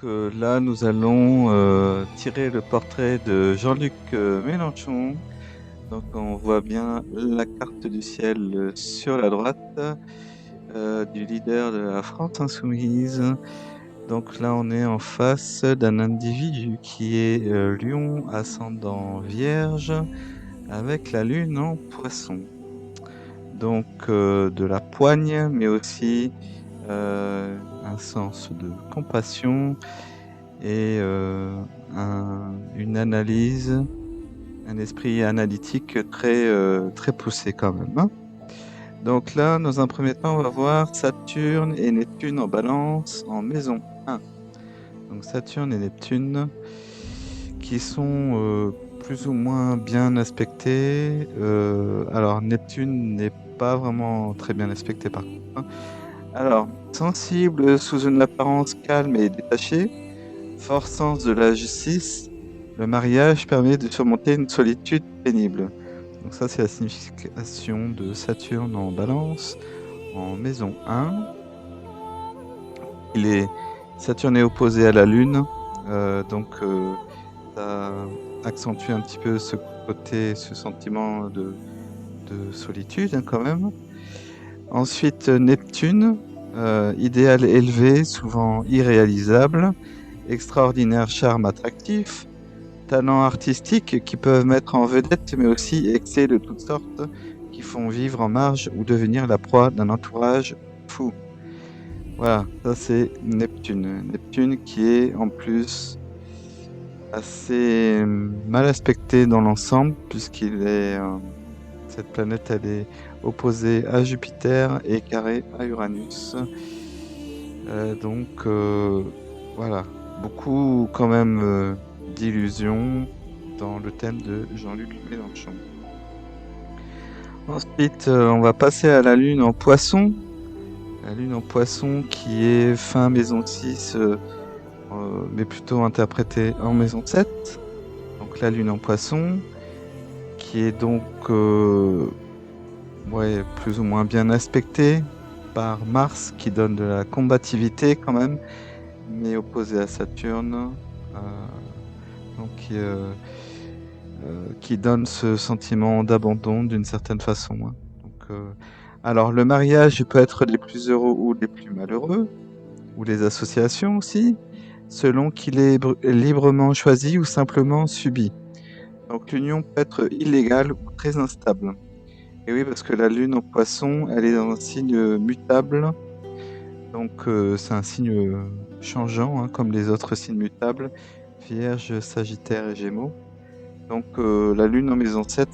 Là, nous allons tirer le portrait de Jean-Luc Mélenchon. Donc, on voit bien la carte du ciel sur la droite du leader de la France insoumise. Donc là, on est en face d'un individu qui est Lion ascendant Vierge avec la lune en Poisson. Donc de la poigne, mais aussi un sens de compassion et une analyse, un esprit analytique très poussé quand même, hein. Donc là, dans un premier temps, on va voir Saturne et Neptune en Balance en maison 1. Donc Saturne et Neptune qui sont plus ou moins bien aspectés. Alors Neptune n'est pas vraiment très bien aspecté par contre, hein. Alors, sensible sous une apparence calme et détachée, fort sens de la justice, le mariage permet de surmonter une solitude pénible. Donc ça, c'est la signification de Saturne en Balance, en maison 1. Saturne est opposé à la Lune, donc ça accentue un petit peu ce côté, ce sentiment de solitude, hein, quand même. Ensuite, Neptune, idéal élevé, souvent irréalisable, extraordinaire charme attractif, talents artistiques qui peuvent mettre en vedette, mais aussi excès de toutes sortes qui font vivre en marge ou devenir la proie d'un entourage fou. Voilà, ça c'est Neptune. Neptune qui est en plus assez mal aspecté dans l'ensemble, cette planète elle est opposée à Jupiter et carrée à Uranus. Donc voilà, beaucoup quand même d'illusions dans le thème de Jean-Luc Mélenchon. Ensuite, on va passer à la Lune en Poisson. La Lune en Poisson qui est fin maison 6, mais plutôt interprétée en maison 7. Donc la Lune en Poisson, qui est donc plus ou moins bien aspectée par Mars, qui donne de la combativité quand même, mais opposé à Saturne, donc qui donne ce sentiment d'abandon d'une certaine façon, hein. Donc, alors le mariage peut être les plus heureux ou les plus malheureux, ou les associations aussi, selon qu'il est librement choisi ou simplement subi. Donc l'union peut être illégale ou très instable. Et oui, parce que la Lune en Poisson, elle est dans un signe mutable. Donc c'est un signe changeant, hein, comme les autres signes mutables, Vierge, Sagittaire et Gémeaux. Donc la Lune en maison 7,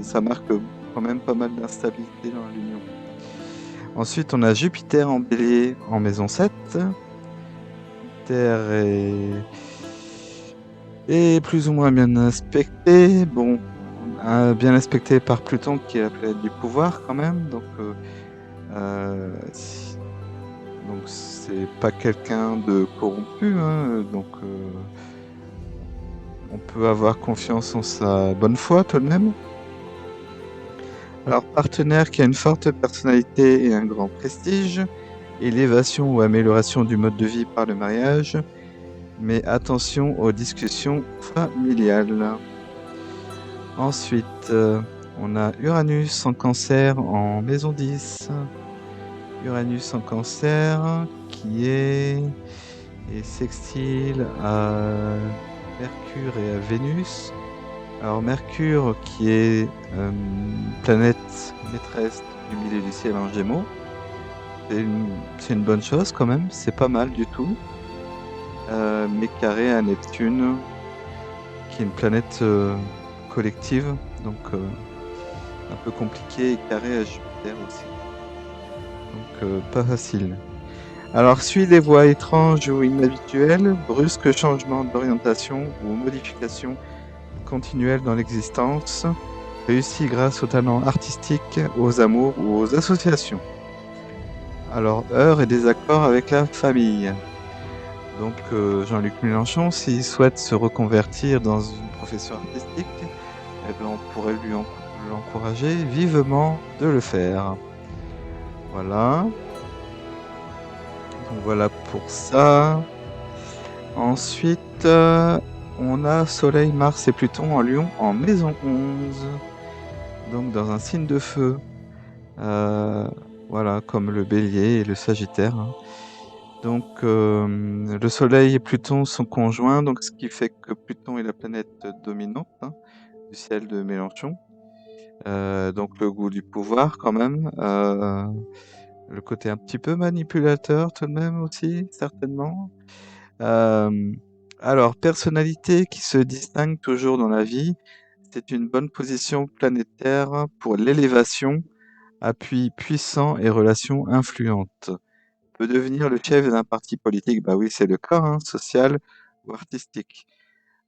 ça marque quand même pas mal d'instabilité dans l'union. Ensuite, on a Jupiter en Bélier en maison 7. Jupiter est plus ou moins bien aspecté. Bon, bien aspecté par Pluton qui est la planète du pouvoir quand même. Donc c'est pas quelqu'un de corrompu, hein, donc on peut avoir confiance en sa bonne foi tout de même. Alors, partenaire qui a une forte personnalité et un grand prestige, élévation ou amélioration du mode de vie par le mariage, mais attention aux discussions familiales. Ensuite, on a Uranus en Cancer en maison 10. Uranus en Cancer qui est sextile à Mercure et à Vénus. Alors Mercure qui est planète maîtresse du milieu du ciel en Gémeaux, c'est une bonne chose quand même, c'est pas mal du tout. Mais carré à Neptune, qui est une planète collective, donc un peu compliqué, et carré à Jupiter aussi. Donc pas facile. Alors suit les voies étranges ou inhabituelles, brusques changements d'orientation ou modifications continuelles dans l'existence, réussi grâce aux talents artistiques, aux amours ou aux associations. Alors heurts et désaccords avec la famille. Donc Jean-Luc Mélenchon, s'il souhaite se reconvertir dans une profession artistique, eh bien, on pourrait l'encourager vivement de le faire. Voilà. Donc voilà pour ça. Ensuite, on a Soleil, Mars et Pluton en Lion en maison 11, donc dans un signe de feu. Voilà, comme le Bélier et le Sagittaire, hein. Donc, le Soleil et Pluton sont conjoints, donc ce qui fait que Pluton est la planète dominante, hein, du ciel de Mélenchon. Donc le goût du pouvoir quand même, le côté un petit peu manipulateur tout de même aussi, certainement. Euh, alors, personnalité qui se distingue toujours dans la vie, c'est une bonne position planétaire pour l'élévation, appui puissant et relations influentes. Peut devenir le chef d'un parti politique, bah oui, c'est le cas, hein, social ou artistique.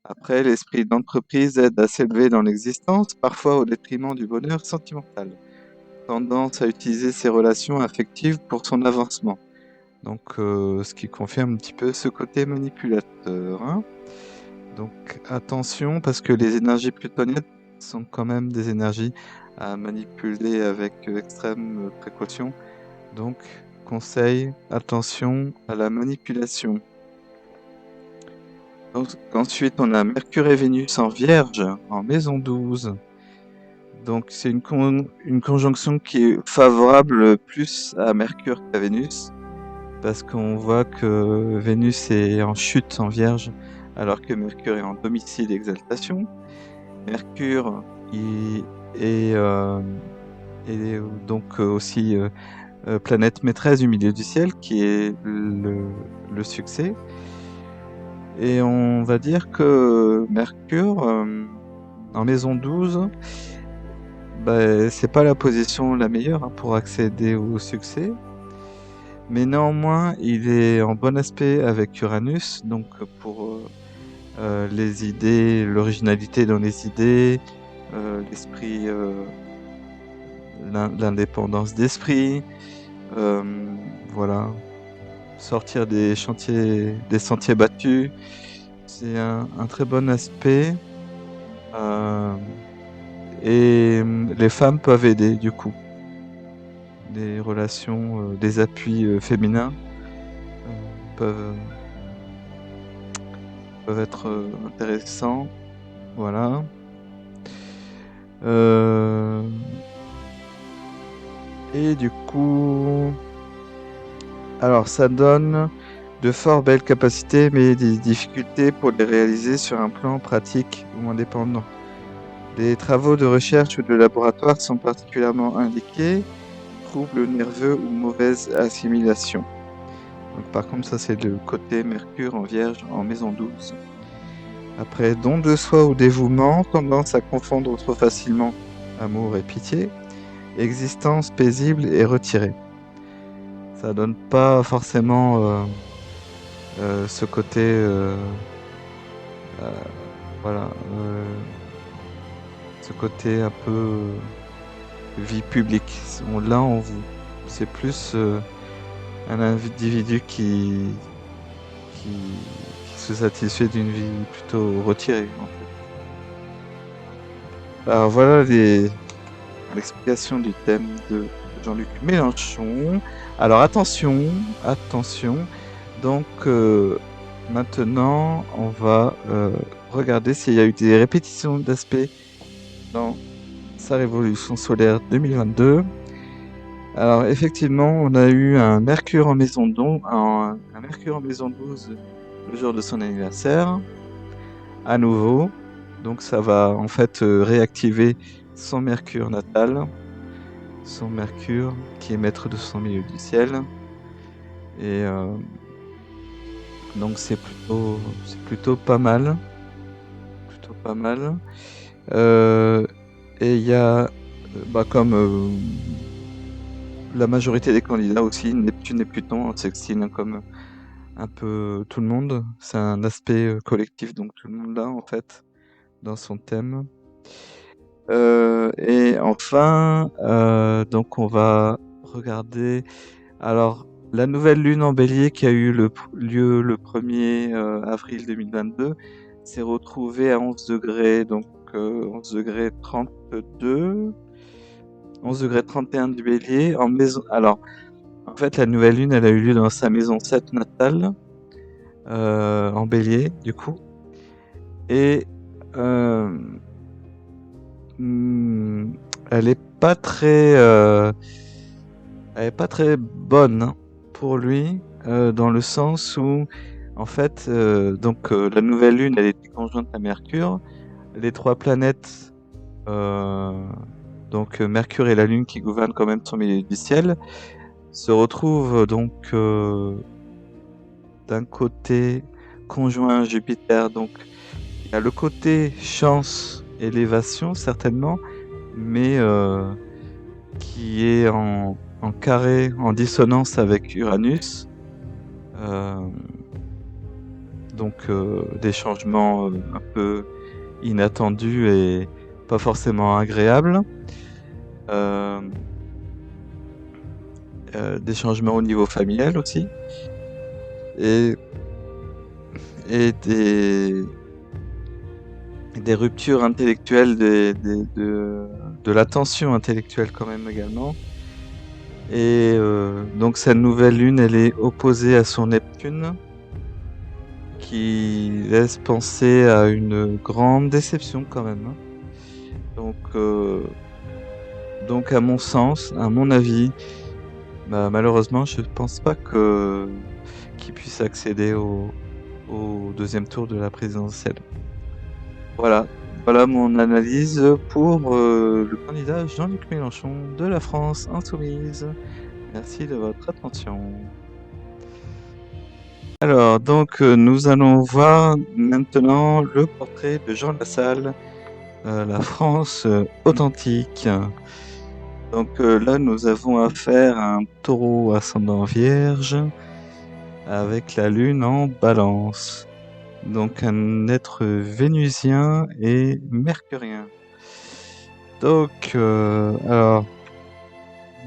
Après, l'esprit d'entreprise aide à s'élever dans l'existence, parfois au détriment du bonheur sentimental. Tendance à utiliser ses relations affectives pour son avancement. Donc, ce qui confirme un petit peu ce côté manipulateur, hein. Donc, attention, parce que les énergies plutoniennes sont quand même des énergies à manipuler avec extrême précaution. Donc, conseil, attention à la manipulation. Donc, ensuite, on a Mercure et Vénus en Vierge, en maison 12. Donc, c'est une conjonction qui est favorable plus à Mercure qu'à Vénus, parce qu'on voit que Vénus est en chute en Vierge, alors que Mercure est en domicile exaltation. Mercure est, donc aussi planète maîtresse du milieu du ciel, qui est le succès. Et on va dire que Mercure, en maison 12, bah, c'est pas la position la meilleure, hein, pour accéder au succès. Mais néanmoins, il est en bon aspect avec Uranus, donc pour les idées, l'originalité dans les idées, l'esprit, l'indépendance d'esprit, voilà, sortir des sentiers battus. C'est un très bon aspect. Et les femmes peuvent aider du coup. Des relations, des appuis féminins peuvent être intéressants. Voilà. Et du coup, alors ça donne de fort belles capacités, mais des difficultés pour les réaliser sur un plan pratique ou indépendant. Les travaux de recherche ou de laboratoire sont particulièrement indiqués, troubles nerveux ou mauvaise assimilation. Donc, par contre, ça c'est le côté Mercure en Vierge en maison 12. Après, don de soi ou dévouement, tendance à confondre trop facilement amour et pitié, existence paisible et retirée. Ça donne pas forcément ce côté, voilà, ce côté un peu vie publique. Là, c'est plus un individu qui se satisfait d'une vie plutôt retirée, en fait. Alors voilà l'explication du thème de Jean-Luc Mélenchon. Alors attention. Donc maintenant, on va regarder s'il y a eu des répétitions d'aspects dans sa révolution solaire 2022. Alors effectivement, on a eu un Mercure en maison 12, le jour de son anniversaire, à nouveau. Donc ça va en fait réactiver son Mercure natal, son Mercure qui est maître de son milieu du ciel. Et donc c'est plutôt pas mal. Plutôt pas mal. Et il y a, comme la majorité des candidats aussi, Neptune et Pluton en sextile, hein, comme un peu tout le monde. C'est un aspect collectif, donc tout le monde l'a en fait dans son thème. Et enfin, donc on va regarder alors la nouvelle lune en Bélier qui a eu lieu le 1er avril 2022 s'est retrouvée à 11 degrés, donc 11 degrés 32, 11 degrés 31 du Bélier en maison. Alors en fait, la nouvelle lune, elle a eu lieu dans sa maison 7 natale. en bélier, du coup. Et euh, hmm, elle est pas très, elle est pas très bonne, hein, pour lui, dans le sens où, en fait, la nouvelle lune, elle était conjointe à Mercure. Les trois planètes, Mercure et la Lune qui gouvernent quand même son milieu du ciel, se retrouvent d'un côté conjoint à Jupiter. Donc il y a le côté chance, élévation certainement, mais qui est en carré, en dissonance avec Uranus. Euh, des changements un peu inattendus et pas forcément agréables. Euh, des changements au niveau familial aussi. Et, et des ruptures intellectuelles, de la tension intellectuelle quand même également. Et donc cette nouvelle lune, elle est opposée à son Neptune, qui laisse penser à une grande déception quand même, hein. Donc à mon sens, à mon avis, bah, malheureusement, je pense pas qu'il puisse accéder au deuxième tour de la présidentielle. Voilà, voilà mon analyse pour le candidat Jean-Luc Mélenchon de la France insoumise. Merci de votre attention. Alors, nous allons voir maintenant le portrait de Jean Lassalle, la France authentique. Là, nous avons affaire à un taureau ascendant vierge avec la lune en balance. Donc un être vénusien et mercurien. Donc, alors,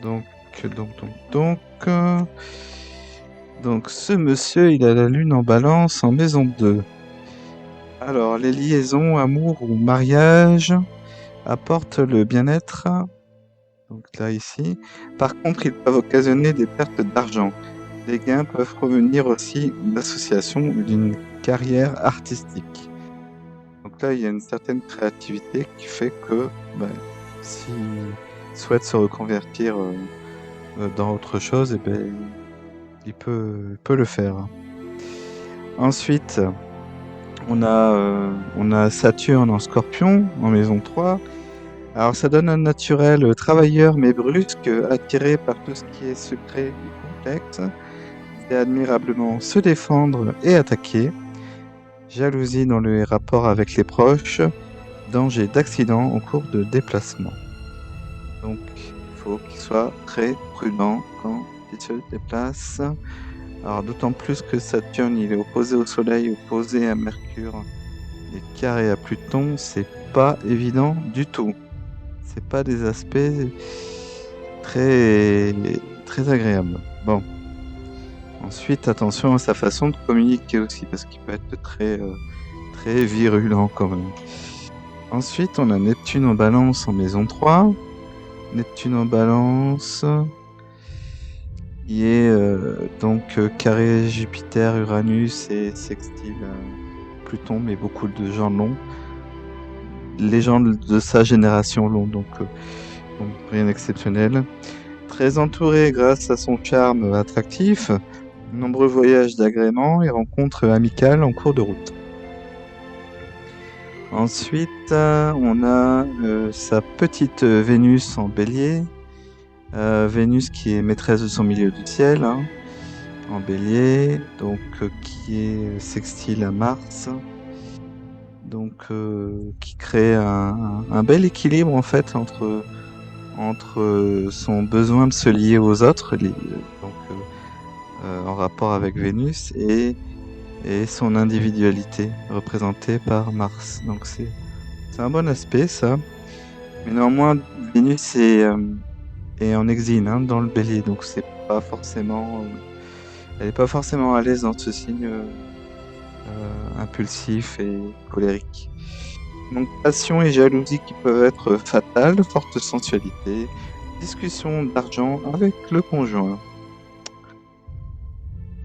donc, donc, donc, donc, euh, donc, ce monsieur, il a la lune en balance en maison 2. Alors, les liaisons, amour ou mariage apportent le bien-être. Donc là, ici. Par contre, ils peuvent occasionner des pertes d'argent. Les gains peuvent provenir aussi d'associations ou d'une carrière artistique. Donc là, il y a une certaine créativité qui fait que bah, s'il souhaite se reconvertir dans autre chose, eh ben, il peut le faire. Ensuite, on a Saturne en Scorpion, en maison 3. Alors ça donne un naturel travailleur mais brusque, attiré par tout ce qui est secret et complexe, et admirablement se défendre et attaquer. Jalousie dans les rapports avec les proches, danger d'accident en cours de déplacement. Donc il faut qu'il soit très prudent quand il se déplace. Alors d'autant plus que Saturne, il est opposé au Soleil, opposé à Mercure et carré à Pluton, c'est pas évident du tout. C'est pas des aspects très, très agréables. Bon. Ensuite, attention à sa façon de communiquer aussi, parce qu'il peut être très, très virulent quand même. Ensuite, on a Neptune en balance en maison 3. Neptune en balance, qui est carré Jupiter, Uranus et sextile Pluton, mais beaucoup de gens l'ont. Les gens de sa génération l'ont, donc rien d'exceptionnel. Très entouré grâce à son charme attractif, nombreux voyages d'agrément et rencontres amicales en cours de route. Ensuite, on a sa petite Vénus en bélier. Vénus qui est maîtresse de son milieu du ciel, hein, en bélier, qui est sextile à Mars. Qui crée un bel équilibre en fait entre son besoin de se lier aux autres, en rapport avec Vénus, et son individualité représentée par Mars. Donc c'est un bon aspect ça. Mais néanmoins, Vénus est en exil, hein, dans le bélier, donc c'est pas forcément, elle n'est pas forcément à l'aise dans ce signe impulsif et colérique. Donc passion et jalousie qui peuvent être fatales, forte sensualité, discussion d'argent avec le conjoint.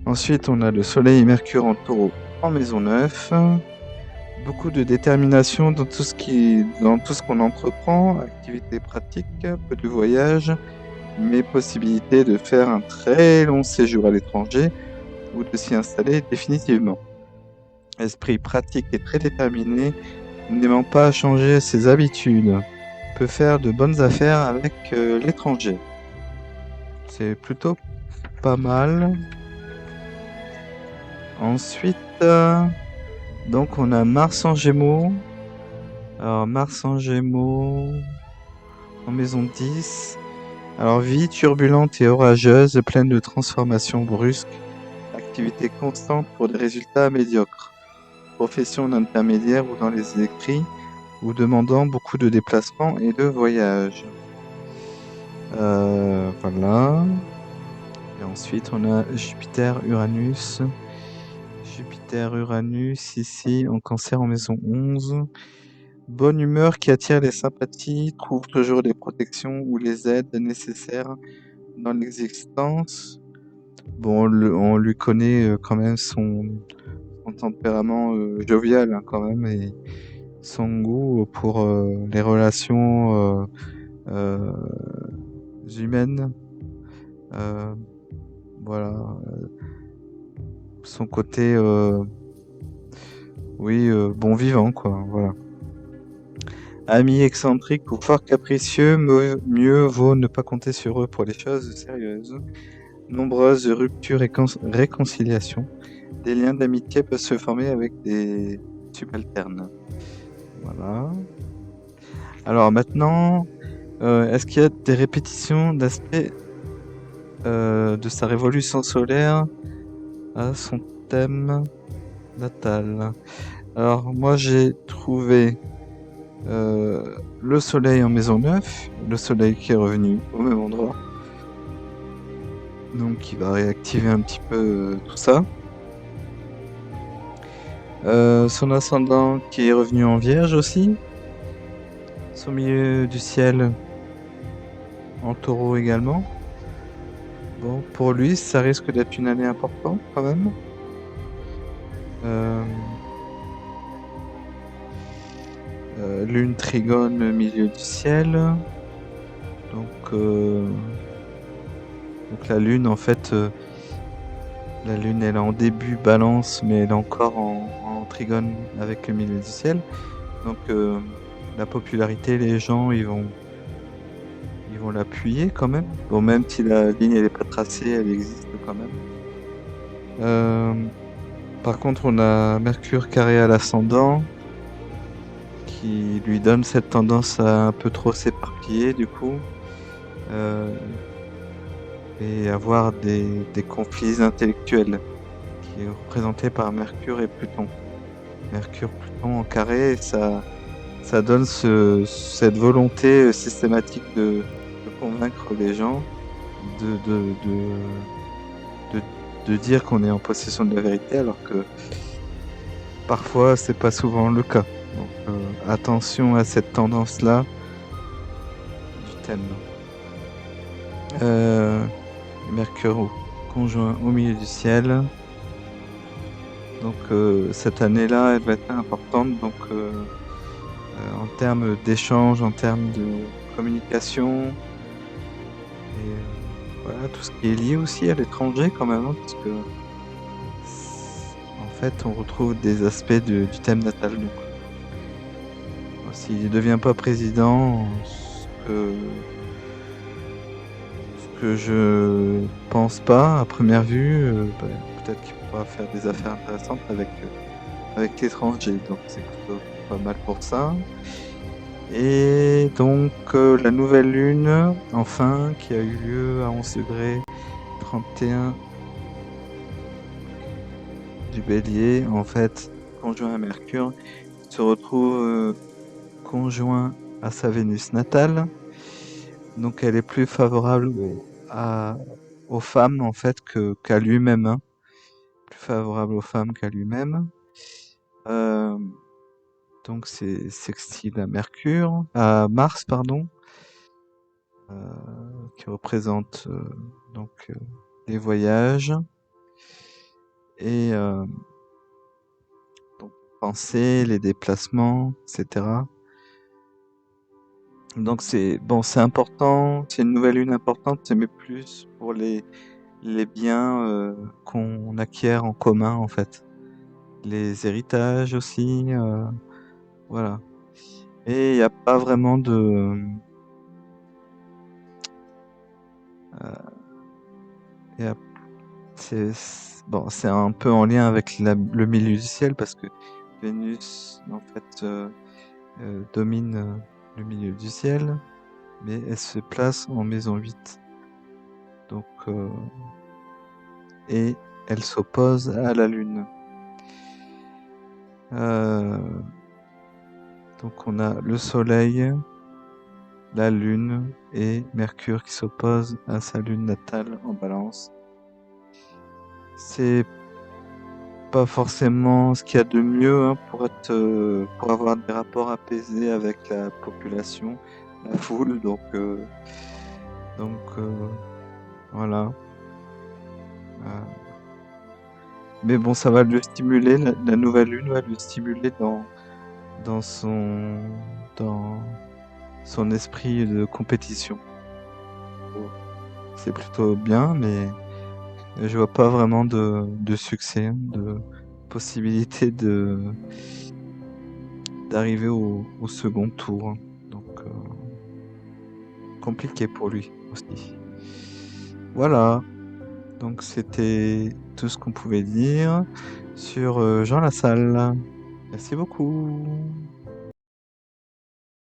Ensuite, on a le Soleil et Mercure en Taureau en maison 9. Beaucoup de détermination dans tout ce qu'on entreprend, activités pratiques, peu de voyages, mais possibilité de faire un très long séjour à l'étranger ou de s'y installer définitivement. Esprit pratique et très déterminé, n'aimant pas changer ses habitudes, peut faire de bonnes affaires avec l'étranger. C'est plutôt pas mal. Ensuite, donc on a Mars en Gémeaux. Alors Mars en Gémeaux en maison 10. Alors vie turbulente et orageuse, pleine de transformations brusques, activité constante pour des résultats médiocres. Profession d'intermédiaire ou dans les écrits, ou demandant beaucoup de déplacements et de voyages. Voilà. Et ensuite, on a Jupiter-Uranus. Jupiter-Uranus, ici, en Cancer en maison 11. Bonne humeur qui attire les sympathies, trouve toujours des protections ou les aides nécessaires dans l'existence. Bon, on lui connaît quand même son tempérament jovial, hein, quand même, et son goût pour les relations humaines. Voilà. Son côté, oui, bon vivant, quoi. Voilà. Amis excentriques ou fort capricieux, mieux vaut ne pas compter sur eux pour les choses sérieuses. Nombreuses ruptures et réconciliations. Des liens d'amitié peuvent se former avec des subalternes. Voilà. Alors maintenant, est-ce qu'il y a des répétitions d'aspects de sa révolution solaire à son thème natal? Alors moi j'ai trouvé le soleil en maison 9, le soleil qui est revenu au même endroit. Donc qui va réactiver un petit peu tout ça. Son ascendant qui est revenu en Vierge aussi. Son milieu du ciel en Taureau également. Bon, pour lui, ça risque d'être une année importante quand même. Lune trigone milieu du ciel. Donc la lune, en fait, la lune elle est en début balance, mais elle est encore en trigone avec le milieu du ciel. Donc la popularité, les gens, ils vont l'appuyer quand même. Bon, même si la ligne elle est pas tracée, elle existe quand même. Par contre, on a Mercure carré à l'ascendant qui lui donne cette tendance à un peu trop s'éparpiller du coup et avoir des conflits intellectuels qui est représenté par Mercure et Pluton. Mercure-Pluton en carré, ça donne cette volonté systématique de convaincre les gens, de dire qu'on est en possession de la vérité, alors que parfois c'est pas souvent le cas. Donc attention à cette tendance-là du thème. Mercure conjoint au milieu du ciel. Donc cette année-là, elle va être importante. Donc en termes d'échange, en termes de communication, et voilà, tout ce qui est lié aussi à l'étranger quand même, hein, parce que en fait on retrouve des aspects du thème natal. Donc s'il ne devient pas président, ce que je pense pas à première vue, peut-être qu'il pourra faire des affaires intéressantes avec l'étranger, donc c'est plutôt pas mal pour ça. Et donc la nouvelle lune, enfin, qui a eu lieu à 11 degrés 31 du Bélier, en fait, conjoint à Mercure, se retrouve conjoint à sa Vénus natale. Donc elle est plus favorable aux femmes en fait qu'à lui-même, hein. Plus favorable aux femmes qu'à lui-même. Donc c'est sextile à Mercure, à Mars pardon, qui représente donc les voyages. et donc penser les déplacements, etc. Donc c'est bon, c'est important, c'est une nouvelle lune importante, mais plus pour les biens qu'on acquiert en commun en fait. Les héritages aussi, voilà. Et il n'y a pas vraiment de... y a- bon, c'est un peu en lien avec le milieu du ciel parce que Vénus en fait domine le milieu du ciel, mais elle se place en maison 8. Donc, et elle s'oppose à la Lune. Donc on a le Soleil, la Lune et Mercure qui s'opposent à sa Lune natale en Balance. C'est pas forcément ce qu'il y a de mieux hein, pour avoir des rapports apaisés avec la population, la foule. Donc voilà. Mais bon, ça va le stimuler, la nouvelle lune va le stimuler dans dans son esprit de compétition. C'est plutôt bien, mais je vois pas vraiment de succès, hein, de possibilité d'arriver au second tour, hein. Donc, compliqué pour lui aussi. Voilà, donc c'était tout ce qu'on pouvait dire sur Jean Lassalle. Merci beaucoup.